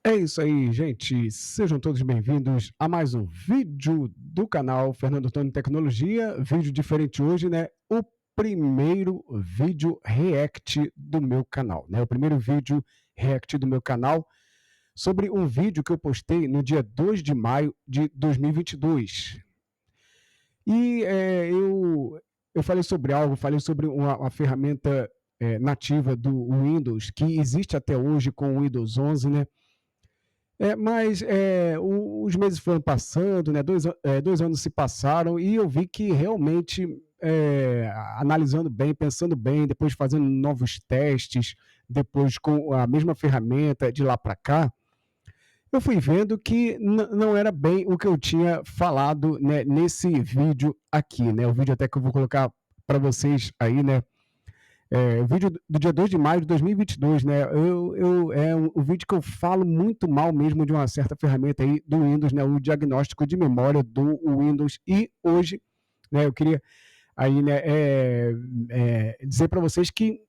É isso aí, gente. Sejam todos bem-vindos a mais um vídeo do canal Fernando Antônio Tecnologia. Vídeo diferente hoje, né? O primeiro vídeo react do meu canal, né? O primeiro vídeo react do meu canal sobre um vídeo que eu postei no dia 2 de maio de 2022. E eu falei sobre algo, falei sobre uma ferramenta nativa do Windows que existe até hoje com o Windows 11, né? Mas os meses foram passando, né? 2 anos se passaram e eu vi que realmente, analisando bem, pensando bem, depois fazendo novos testes, depois com a mesma ferramenta de lá para cá, eu fui vendo que não era bem o que eu tinha falado, né, nesse vídeo aqui, né? O vídeo até que eu vou colocar para vocês aí, né? O vídeo do dia 2 de maio de 2022, né? É um vídeo que eu falo muito mal mesmo de uma certa ferramenta aí do Windows, né? O diagnóstico de memória do Windows. E hoje, né, eu queria aí, né, dizer para vocês que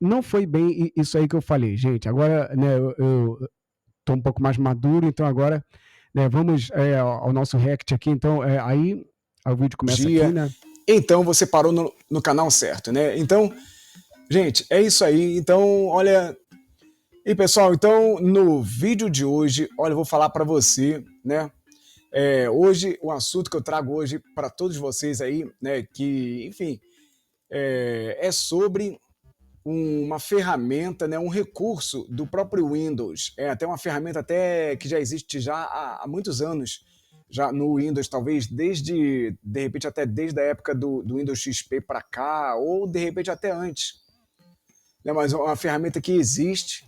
não foi bem isso aí que eu falei, gente. Agora, né, eu tô um pouco mais maduro, então agora, né, vamos ao nosso react aqui. Então, aí o vídeo começa aqui, Dia. né? Então você parou no canal certo, né? Então, gente, é isso aí. Então, olha. E pessoal, então no vídeo de hoje, olha, eu vou falar para você, né? Hoje, o assunto que eu trago hoje para todos vocês aí, né? Que, enfim, é sobre uma ferramenta, né? Um recurso do próprio Windows. É até uma ferramenta até que já existe já há muitos anos já no Windows, talvez de repente até desde a época do Windows XP para cá, ou de repente até antes. Né? Mas é uma ferramenta que existe,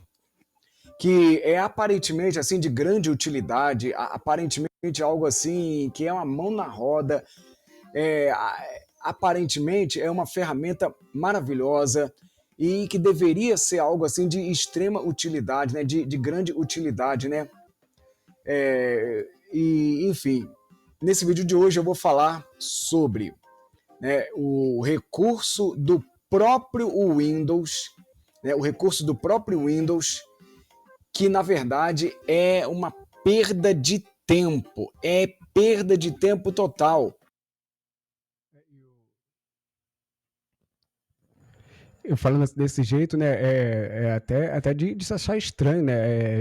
que é aparentemente assim de grande utilidade, aparentemente algo assim que é uma mão na roda, é, aparentemente é uma ferramenta maravilhosa e que deveria ser algo assim de extrema utilidade, né? De grande utilidade, né? E enfim, nesse vídeo de hoje eu vou falar sobre, né, o recurso do próprio Windows, né, o recurso do próprio Windows, que na verdade é uma perda de tempo total. Eu falando desse jeito, né, até de se achar estranho, né,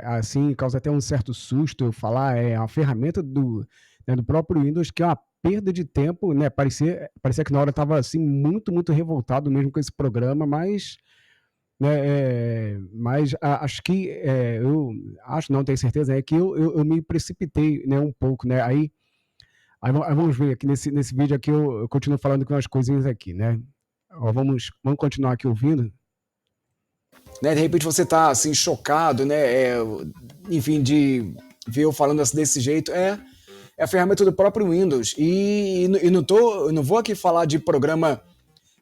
assim, causa até um certo susto eu falar, a ferramenta né, do próprio Windows, que é uma perda de tempo, né, parecia que na hora eu estava, assim, muito, muito revoltado mesmo com esse programa, mas, né, acho que, eu acho, não tenho certeza, é que eu me precipitei, né, um pouco, né, aí vamos ver aqui nesse vídeo aqui, eu continuo falando com umas coisinhas aqui, né. Ó, vamos continuar aqui ouvindo. Né? De repente você está assim chocado, né? Enfim, de ver eu falando assim, desse jeito, é a ferramenta do próprio Windows. E eu não vou aqui falar de programa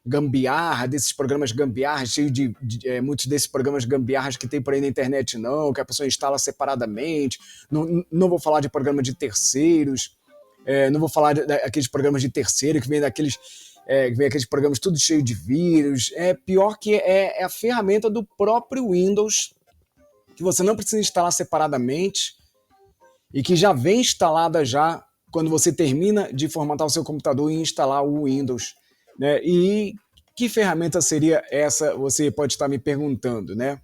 gambiarra, desses programas gambiarras, cheio de muitos desses programas gambiarras que tem por aí na internet, não, que a pessoa instala separadamente. Não vou falar de programa de terceiros, não vou falar daqueles programas de terceiro que vem daqueles. Vem aqueles programas tudo cheio de vírus. É pior que é a ferramenta do próprio Windows, que você não precisa instalar separadamente e que já vem instalada já quando você termina de formatar o seu computador e instalar o Windows. Né? E que ferramenta seria essa? Você pode estar me perguntando, né?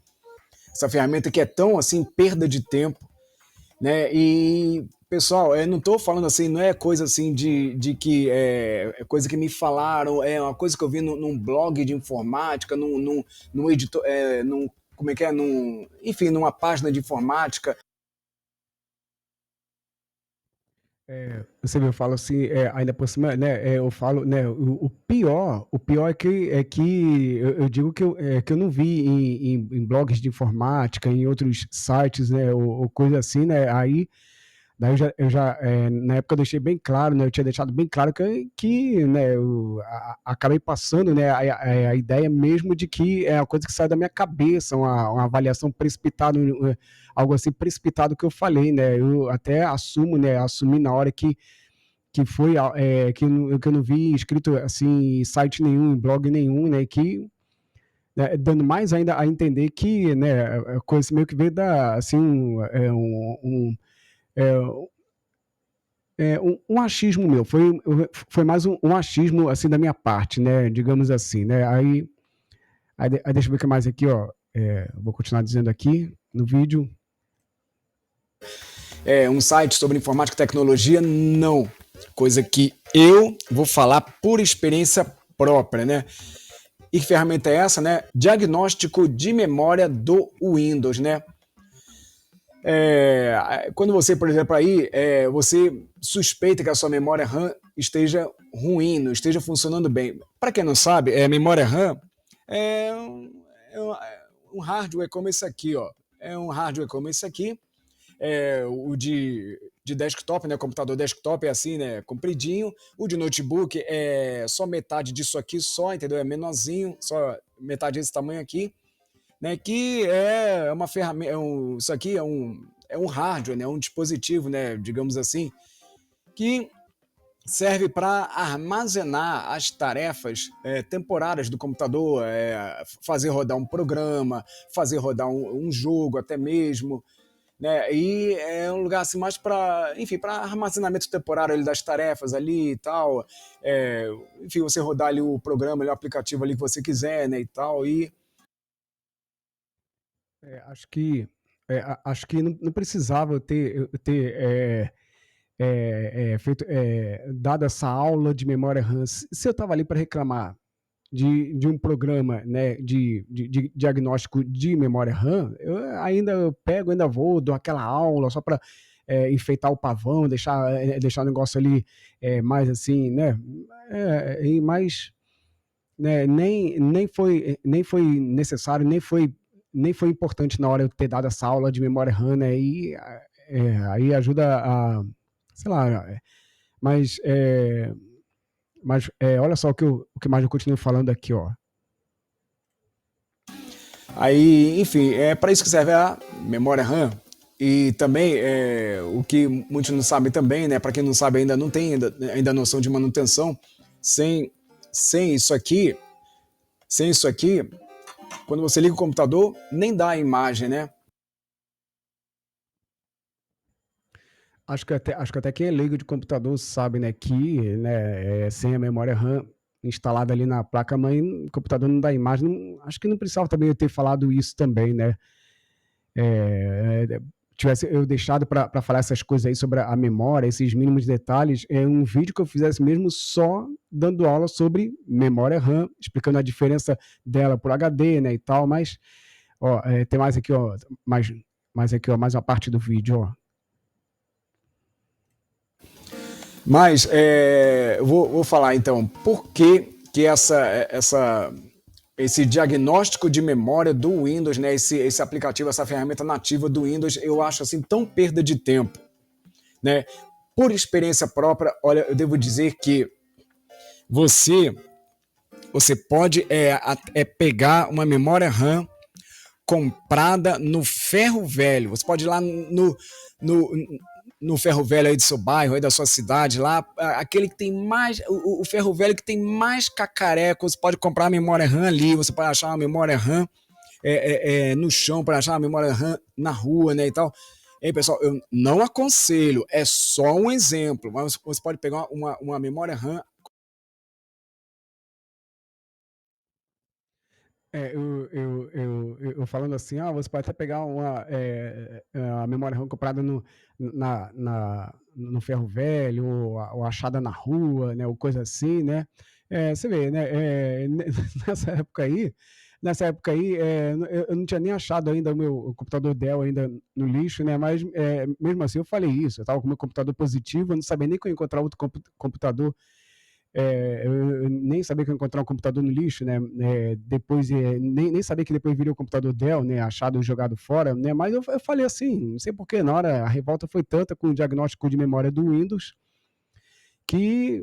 Essa ferramenta que é tão assim perda de tempo, né? E pessoal, não estou falando assim, não é coisa assim de que é coisa que me falaram, é uma coisa que eu vi num blog de informática, num editor, como é que é, enfim, numa página de informática. Você vê, eu falo assim, ainda por cima, né, eu falo, né, o pior é que eu digo que eu não vi em blogs de informática, em outros sites, né, ou coisa assim, né, aí daí eu já na época eu deixei bem claro, né, eu tinha deixado bem claro que né, eu acabei passando, né, a ideia mesmo de que é uma coisa que sai da minha cabeça, uma avaliação precipitada, algo assim precipitado que eu falei, né, eu até assumo, né, assumi na hora que foi, que eu não vi escrito assim em site nenhum, em blog nenhum, né, que né, dando mais ainda a entender que, né, a coisa meio que veio da, assim, é, um achismo meu, foi mais um achismo, assim, da minha parte, né, digamos assim, né, aí deixa eu ver o que mais aqui, ó, vou continuar dizendo aqui no vídeo. Um site sobre informática e tecnologia, não. Coisa que eu vou falar por experiência própria, né? E que ferramenta é essa, né? Diagnóstico de memória do Windows, né? Quando você, por exemplo, aí, você suspeita que a sua memória RAM esteja ruim, não esteja funcionando bem. Para quem não sabe, memória RAM é um hardware como esse aqui, ó. É um hardware como esse aqui, o de desktop, né? Computador desktop é assim, né? Compridinho. O de notebook é só metade disso aqui, só, entendeu? É menorzinho, só metade desse tamanho aqui, né? Que é uma ferramenta, isso aqui é um hardware, né? Um dispositivo, né? Digamos assim, que serve para armazenar as tarefas temporárias do computador, fazer rodar um programa, fazer rodar um jogo até mesmo, né? E é um lugar assim mais para, enfim, para armazenamento temporário ali das tarefas ali e tal. Enfim, você rodar ali o programa, ali, o aplicativo ali que você quiser, né? E tal. E Acho que não precisava eu ter feito, dado essa aula de memória RAM. Se eu estava ali para reclamar de um programa, né, de diagnóstico de memória RAM, eu pego, ainda vou, dou aquela aula só para enfeitar o pavão, deixar o negócio ali mais assim, né? E mais, né, nem foi necessário, nem foi importante na hora eu ter dado essa aula de memória RAM, né? E aí ajuda a, sei lá, mas olha só o que mais eu continuo falando aqui, ó. aí, enfim, é para isso que serve a memória RAM. E também, o que muitos não sabem também, né? Para quem não sabe ainda não tem ainda noção de manutenção, sem, sem isso aqui, sem isso aqui, quando você liga o computador, nem dá a imagem, né? Acho que até quem é leigo de computador sabe, né, que, né, sem a memória RAM instalada ali na placa-mãe, o computador não dá imagem. Acho que não precisava também eu ter falado isso também, né? Tivesse eu deixado para falar essas coisas aí sobre a memória, esses mínimos detalhes, um vídeo que eu fizesse mesmo só dando aula sobre memória RAM, explicando a diferença dela por HD, né, e tal, mas, ó, tem mais aqui, ó, mais aqui, ó, mais uma parte do vídeo, ó. Mas eu vou falar então por que esse diagnóstico de memória do Windows, né, esse aplicativo, essa ferramenta nativa do Windows, eu acho assim tão perda de tempo, né? Por experiência própria, olha, eu devo dizer que você você pode pegar uma memória RAM comprada no ferro velho. Você pode ir lá no, no ferro velho aí do seu bairro, aí da sua cidade, lá, aquele que tem mais, o ferro velho que tem mais cacareco, você pode comprar a memória RAM ali, você pode achar uma memória RAM no chão, para achar uma memória RAM na rua, né, e tal. Ei, pessoal, eu não aconselho, é só um exemplo, mas você pode pegar uma memória RAM. Eu falando assim, você pode até pegar a memória RAM comprada no ferro velho, ou achada na rua, né, ou coisa assim, né? Você vê, né? Nessa época aí, eu não tinha nem achado ainda o computador Dell ainda no lixo, né? Mas mesmo assim eu falei isso. Eu estava com o meu computador positivo, eu não sabia nem que eu ia encontrar outro computador, eu nem sabia que eu ia encontrar um computador no lixo, né? Depois, nem sabia que depois viria o computador Dell, né? Achado e jogado fora, né? Mas eu falei assim, não sei porquê, na hora a revolta foi tanta com o diagnóstico de memória do Windows que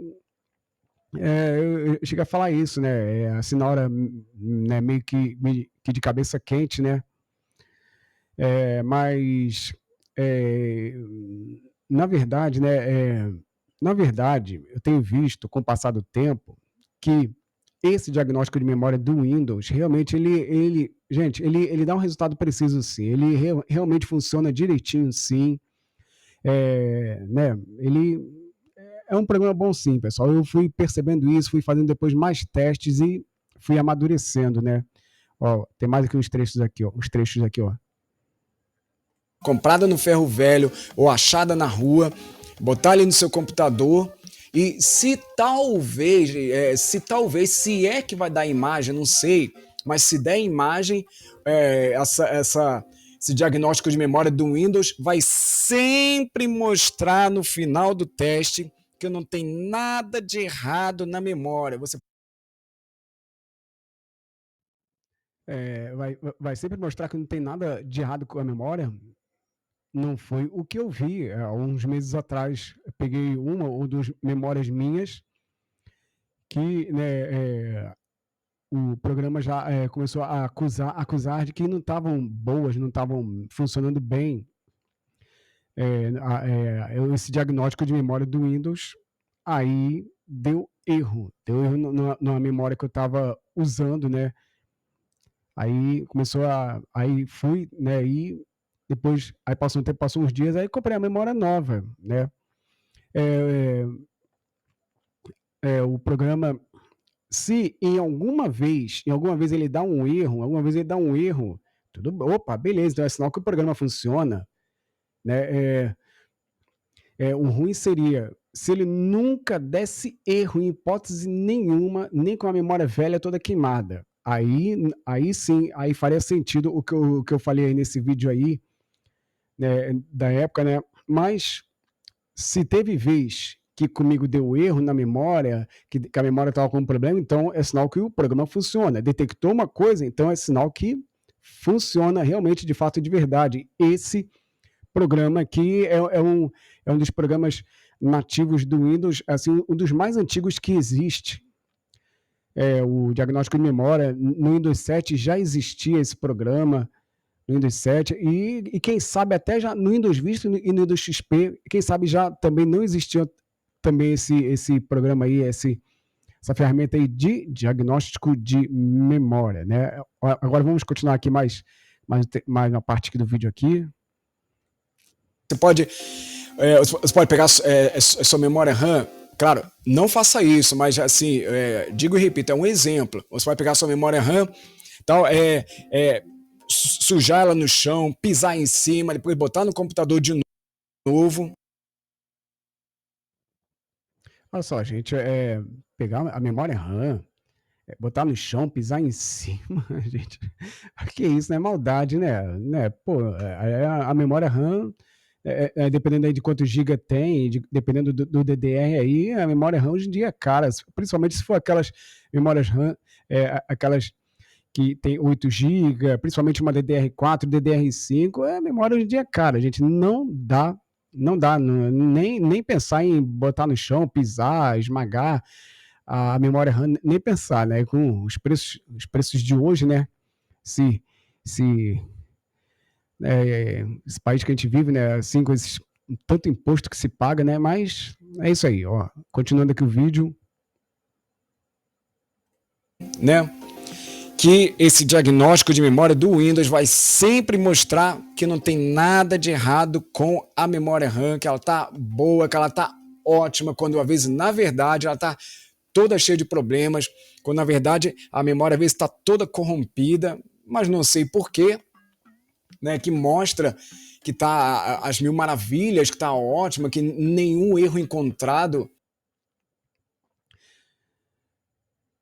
eu cheguei a falar isso, né? Assim, na hora, né, meio que de cabeça quente, né? Mas, é, na verdade, né? Na verdade, eu tenho visto, com o passar do tempo, que esse diagnóstico de memória do Windows, realmente gente, ele dá um resultado preciso sim, ele realmente funciona direitinho sim, né, ele é um programa bom sim, pessoal, eu fui percebendo isso, fui fazendo depois mais testes e fui amadurecendo, né. Ó, tem mais aqui uns trechos aqui, ó, Comprada no ferro velho ou achada na rua, botar ali no seu computador e se se é que vai dar imagem, não sei, mas se der imagem, esse diagnóstico de memória do Windows vai sempre mostrar no final do teste que não tem nada de errado na memória. Você vai sempre mostrar que não tem nada de errado com a memória. Não foi o que eu vi há uns meses atrás. Eu peguei uma ou duas memórias minhas que, né, o programa já começou a acusar de que não estavam boas, não estavam funcionando bem. Esse diagnóstico de memória do Windows, aí deu erro na memória que eu estava usando, né? Aí começou aí fui, né? E depois, aí passou um tempo, passou uns dias, aí comprei a memória nova, né? O programa, se em alguma vez ele dá um erro, opa, beleza, então é sinal que o programa funciona, né? O ruim seria se ele nunca desse erro em hipótese nenhuma, nem com a memória velha toda queimada. Aí sim, aí faria sentido o que eu falei aí nesse vídeo aí, né, da época, né? Mas se teve vez que comigo deu erro na memória, que a memória estava com um problema, então é sinal que o programa funciona. Detectou uma coisa, então é sinal que funciona realmente, de fato, de verdade. Esse programa aqui é um dos programas nativos do Windows, assim, um dos mais antigos que existe. O diagnóstico de memória, no Windows 7 já existia esse programa, no Windows 7, e quem sabe até já no Windows Vista e no Windows XP, quem sabe já também não existia também esse programa aí, essa ferramenta aí de diagnóstico de memória, né? Agora vamos continuar aqui mais uma parte aqui do vídeo aqui. Você pode pegar sua memória RAM. Claro, não faça isso, mas assim, digo e repito, é um exemplo. Você vai pegar sua memória RAM, tal, sujar ela no chão, pisar em cima, depois botar no computador de novo. Olha só, gente, pegar a memória RAM, botar no chão, pisar em cima, gente, que isso, né? Maldade, né? Pô, a memória RAM, dependendo aí de quantos giga tem, dependendo do DDR aí, a memória RAM hoje em dia é cara, principalmente se for aquelas memórias RAM, aquelas que tem 8 GB, principalmente uma DDR4, DDR5, a memória hoje em dia é cara, gente, não dá, nem pensar em botar no chão, pisar, esmagar a memória RAM, nem pensar, né? Com os preços de hoje, né? Se esse país que a gente vive, né? Assim, com tanto imposto que se paga, né? Mas é isso aí, ó. Continuando aqui o vídeo. Né? Que esse diagnóstico de memória do Windows vai sempre mostrar que não tem nada de errado com a memória RAM, que ela tá boa, que ela tá ótima, quando às vezes, na verdade, ela tá toda cheia de problemas, quando na verdade a memória às vezes está toda corrompida, mas não sei porquê, né, que mostra que tá às mil maravilhas, que tá ótima, que nenhum erro encontrado.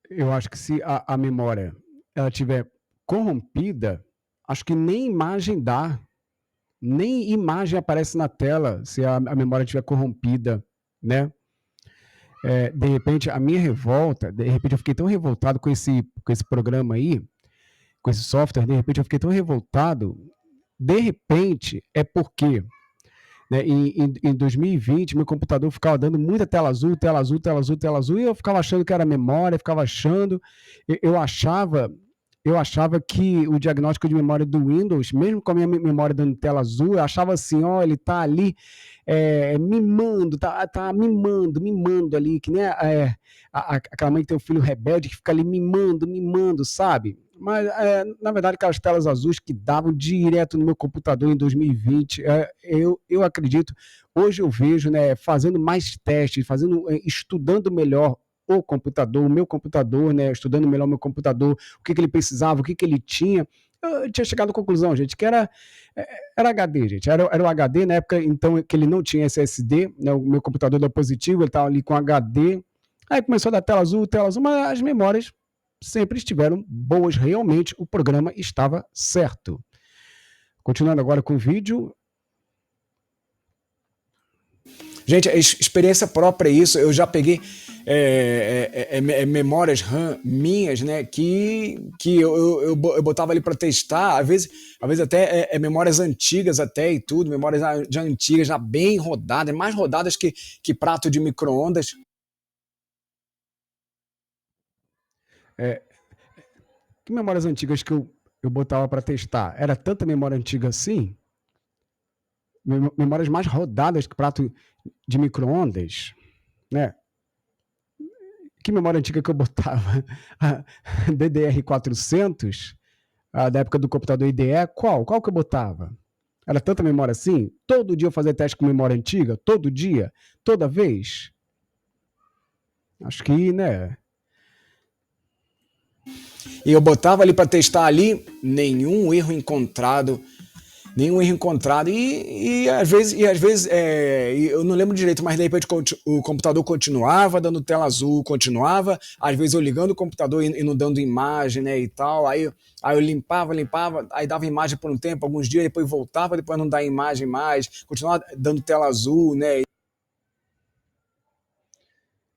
Eu acho que se a memória ela tiver corrompida, acho que nem imagem dá, nem imagem aparece na tela se a memória estiver corrompida, né? De repente, a minha revolta, de repente eu fiquei tão revoltado com esse programa aí, com esse software, de repente eu fiquei tão revoltado, de repente é porque, né, em 2020 meu computador ficava dando muita tela azul, e eu ficava achando que era memória, eu achava eu achava que o diagnóstico de memória do Windows, mesmo com a minha memória dando tela azul, eu achava assim, ó, ele tá ali mimando, tá mimando ali, que nem aquela mãe que tem um filho rebelde que fica ali mimando, sabe? Mas, na verdade, aquelas telas azuis que davam direto no meu computador em 2020, eu acredito, hoje eu vejo, né, fazendo mais testes, estudando melhor o meu computador, né, estudando melhor o meu computador, o que ele precisava, o que ele tinha, eu tinha chegado à conclusão, gente, que era HD, gente, era o HD na época, então, que ele não tinha SSD, né, o meu computador era positivo, ele estava ali com HD, aí começou a dar tela azul, mas as memórias sempre estiveram boas, realmente o programa estava certo. Continuando agora com o vídeo. Gente, experiência própria é isso. Eu já peguei memórias RAM minhas, né? Que eu botava ali para testar, às vezes até memórias antigas até e tudo, memórias já antigas, já bem rodadas, mais rodadas que prato de micro-ondas. Que memórias antigas que eu botava para testar? Era tanta memória antiga assim? Memórias mais rodadas que prato de micro-ondas, né? Que memória antiga que eu botava? DDR400, da época do computador IDE, qual que eu botava? Era tanta memória assim? Todo dia eu fazia teste com memória antiga? Todo dia? Toda vez? Acho que, né? E eu botava ali para testar ali, nenhum erro encontrado. E às vezes eu não lembro direito, mas de repente o computador continuava dando tela azul, continuava, às vezes eu ligando o computador e não dando imagem, né, e tal, aí eu limpava, aí dava imagem por um tempo, alguns dias, depois voltava, depois não dá imagem mais, continuava dando tela azul, né.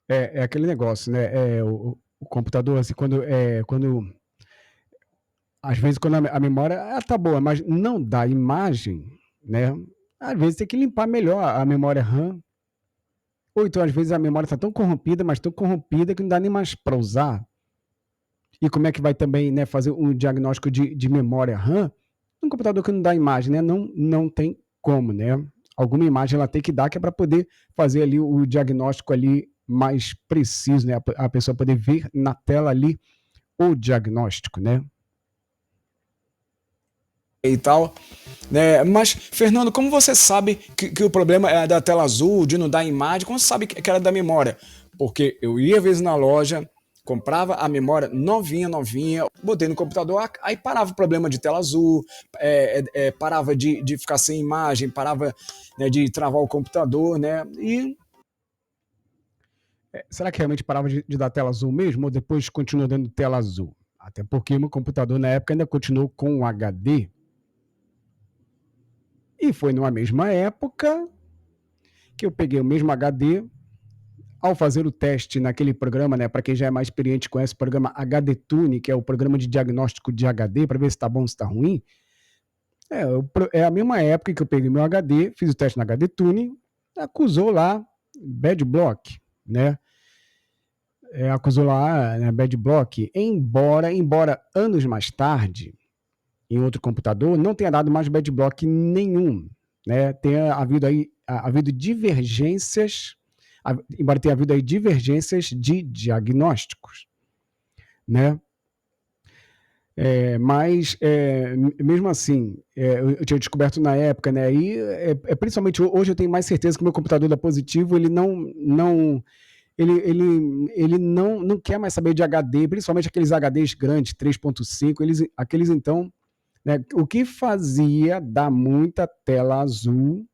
É aquele negócio, né? O computador, assim, quando às vezes quando a memória tá boa, mas não dá imagem, né? Às vezes tem que limpar melhor a memória RAM. Ou então, às vezes, a memória está tão corrompida, mas tão corrompida que não dá nem mais para usar. E como é que vai também, né, fazer um diagnóstico de memória RAM num computador que não dá imagem, né? Não tem como, né? Alguma imagem ela tem que dar, que é para poder fazer ali o diagnóstico ali mais preciso, né? A pessoa poder ver na tela ali o diagnóstico, né? E tal, né? Mas, Fernando, como você sabe que o problema é da tela azul, de não dar imagem? Como você sabe que era da memória? Porque eu ia às vezes na loja, comprava a memória novinha, botei no computador, aí parava o problema de tela azul, parava de ficar sem imagem, parava, né, de travar o computador, né? Será que realmente parava de dar tela azul mesmo ou depois continua dando tela azul? Até porque meu computador na época ainda continuou com HD. E foi numa mesma época que eu peguei o mesmo HD, ao fazer o teste naquele programa, né, para quem já é mais experiente conhece o programa HDTune, que é o programa de diagnóstico de HD, para ver se está bom ou se está ruim. É a mesma época que eu peguei meu HD, fiz o teste na HDTune, acusou lá bad block, né? Acusou lá, né, bad block, embora anos mais tarde, em outro computador, não tenha dado mais bad block nenhum, né? Tenha havido divergências, embora tenha havido aí divergências de diagnósticos, né? Mas mesmo assim, eu tinha descoberto na época, né? E principalmente hoje eu tenho mais certeza que o meu computador da Positivo ele não quer mais saber de HD, principalmente aqueles HDs grandes, 3.5, aqueles então, né, o que fazia dar muita tela azul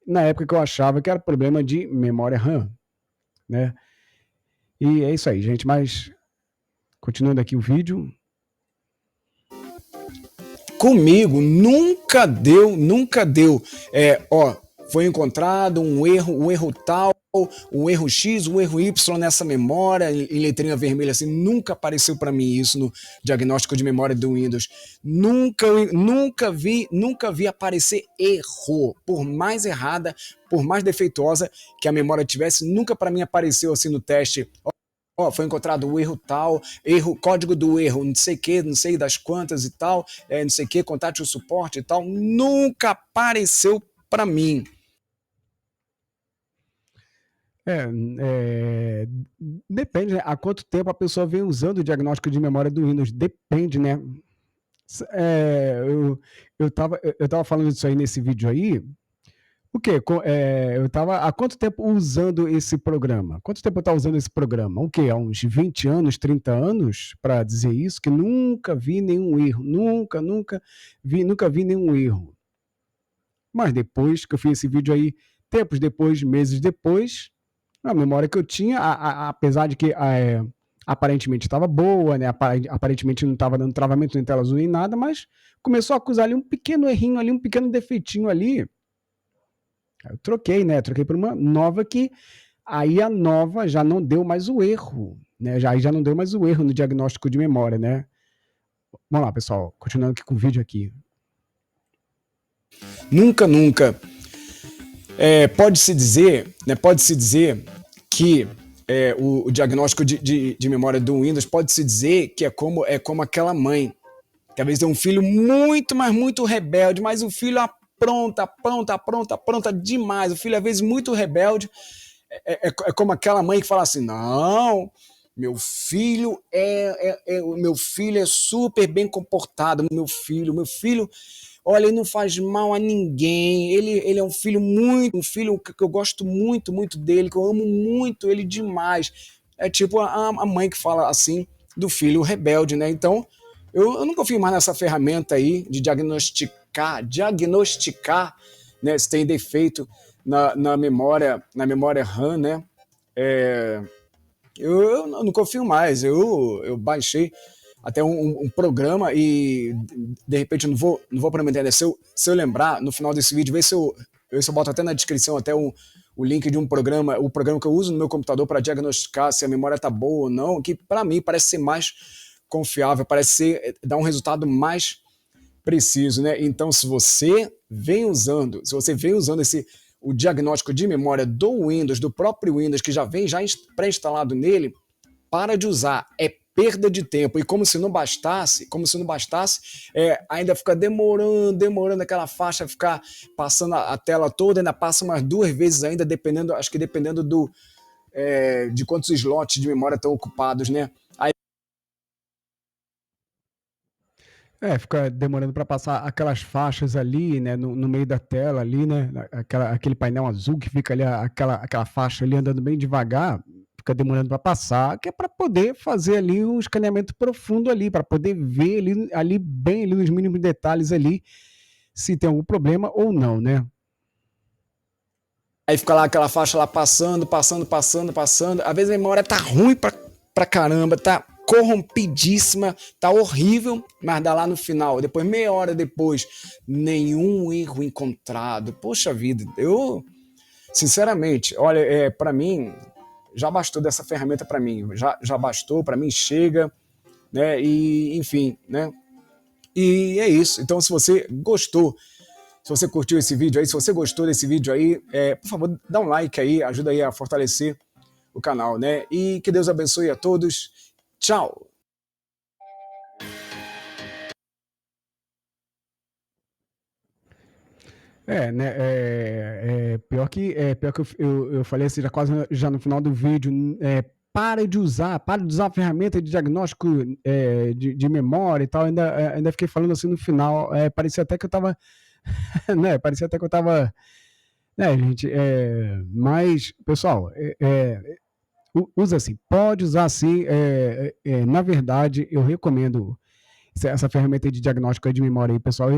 na época que eu achava que era problema de memória RAM, né? E é isso aí, gente, mas continuando aqui o vídeo. Comigo nunca deu. Foi encontrado um erro tal, um erro X, um erro Y nessa memória, em letrinha vermelha, assim, nunca apareceu para mim isso no diagnóstico de memória do Windows. Nunca vi aparecer erro, por mais errada, por mais defeituosa que a memória tivesse, nunca para mim apareceu assim no teste. ó, foi encontrado o erro tal, erro, código do erro, não sei o que, não sei das quantas e tal, não sei o que, contate o suporte e tal, nunca apareceu para mim. Depende, né? Há quanto tempo a pessoa vem usando o diagnóstico de memória do Windows? Depende, né? Eu tava falando disso aí nesse vídeo aí. O quê? Eu tava há quanto tempo usando esse programa? Quanto tempo eu estava usando esse programa? O quê? Há uns 20 anos, 30 anos para dizer isso? Que nunca vi nenhum erro. Nunca vi nenhum erro. Mas depois que eu fiz esse vídeo aí, tempos depois, meses depois, a memória que eu tinha, apesar de que aparentemente estava boa, né? Aparentemente não estava dando travamento nem tela azul nem nada, mas começou a acusar ali um pequeno errinho ali, um pequeno defeitinho ali. Eu troquei, né? Troquei por uma nova que aí a nova já não deu mais o erro, né? Já não deu mais o erro no diagnóstico de memória, né? Vamos lá, pessoal, continuando aqui com o vídeo aqui. Nunca. Pode-se dizer, né? Pode-se dizer que o diagnóstico de memória do Windows pode-se dizer que é como aquela mãe que às vezes tem um filho muito, mas muito rebelde, mas o filho apronta demais. O filho às vezes muito rebelde. É como aquela mãe que fala assim: não, meu filho meu filho é super bem comportado, meu filho, olha, ele não faz mal a ninguém, ele é um filho que eu gosto muito dele, que eu amo muito ele demais. É tipo a mãe que fala assim do filho rebelde, né? Então, eu não confio mais nessa ferramenta aí de diagnosticar, né, se tem defeito na memória RAM, né? Eu não confio mais. Eu baixei até um programa e de repente eu não vou prometer, né? Se eu lembrar no final desse vídeo, ver se eu boto até na descrição até o link de o programa que eu uso no meu computador para diagnosticar se a memória tá boa ou não, que para mim parece ser mais confiável, dar um resultado mais preciso, né? Então, se você vem usando o diagnóstico de memória do Windows, do próprio Windows, que já vem pré-instalado nele, para de usar. É perda de tempo. E como se não bastasse, ainda fica demorando aquela faixa, ficar passando a tela toda, ainda passa umas 2 vezes ainda, dependendo de quantos slots de memória estão ocupados, né? Fica demorando para passar aquelas faixas ali, né, no meio da tela ali, né, aquele painel azul que fica ali, aquela faixa ali andando bem devagar, fica demorando para passar, que é para poder fazer ali um escaneamento profundo ali, para poder ver ali bem ali nos mínimos detalhes ali, se tem algum problema ou não, né? Aí fica lá aquela faixa lá passando. Às vezes a memória tá ruim pra caramba, tá corrompidíssima, tá horrível, mas dá lá no final, depois meia hora depois, nenhum erro encontrado. Poxa vida, eu sinceramente, olha, para mim já bastou dessa ferramenta para mim, já bastou, para mim chega, né? E enfim, né? E é isso. Então, se você gostou, se você curtiu esse vídeo aí, se você gostou desse vídeo aí, por favor, dá um like aí, ajuda aí a fortalecer o canal, né? E que Deus abençoe a todos. Tchau! Pior que eu falei assim, já no final do vídeo, para de usar a ferramenta de diagnóstico de memória e tal, ainda fiquei falando assim no final, parecia até que eu estava, né, né, gente, mas, pessoal, usa assim, pode usar assim, na verdade, eu recomendo essa ferramenta de diagnóstico de memória aí, pessoal.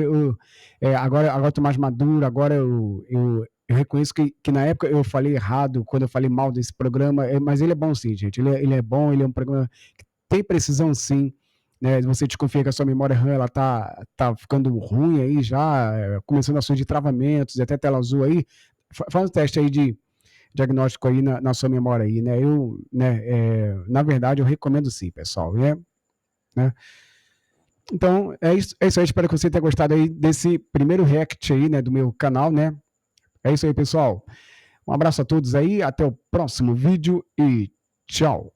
Agora eu estou mais maduro, agora eu reconheço que na época eu falei errado quando eu falei mal desse programa, mas ele é bom sim, gente. Ele é bom, ele é um programa que tem precisão sim. Né, você desconfia que a sua memória RAM ela tá ficando ruim aí já, começando a surgir travamentos, até tela azul aí, faz um teste aí de diagnóstico aí na sua memória aí, né? Na verdade, eu recomendo sim, pessoal, né? Então, é isso aí. Espero que você tenha gostado aí desse primeiro react aí, né, do meu canal, né? É isso aí, pessoal. Um abraço a todos aí, até o próximo vídeo e tchau.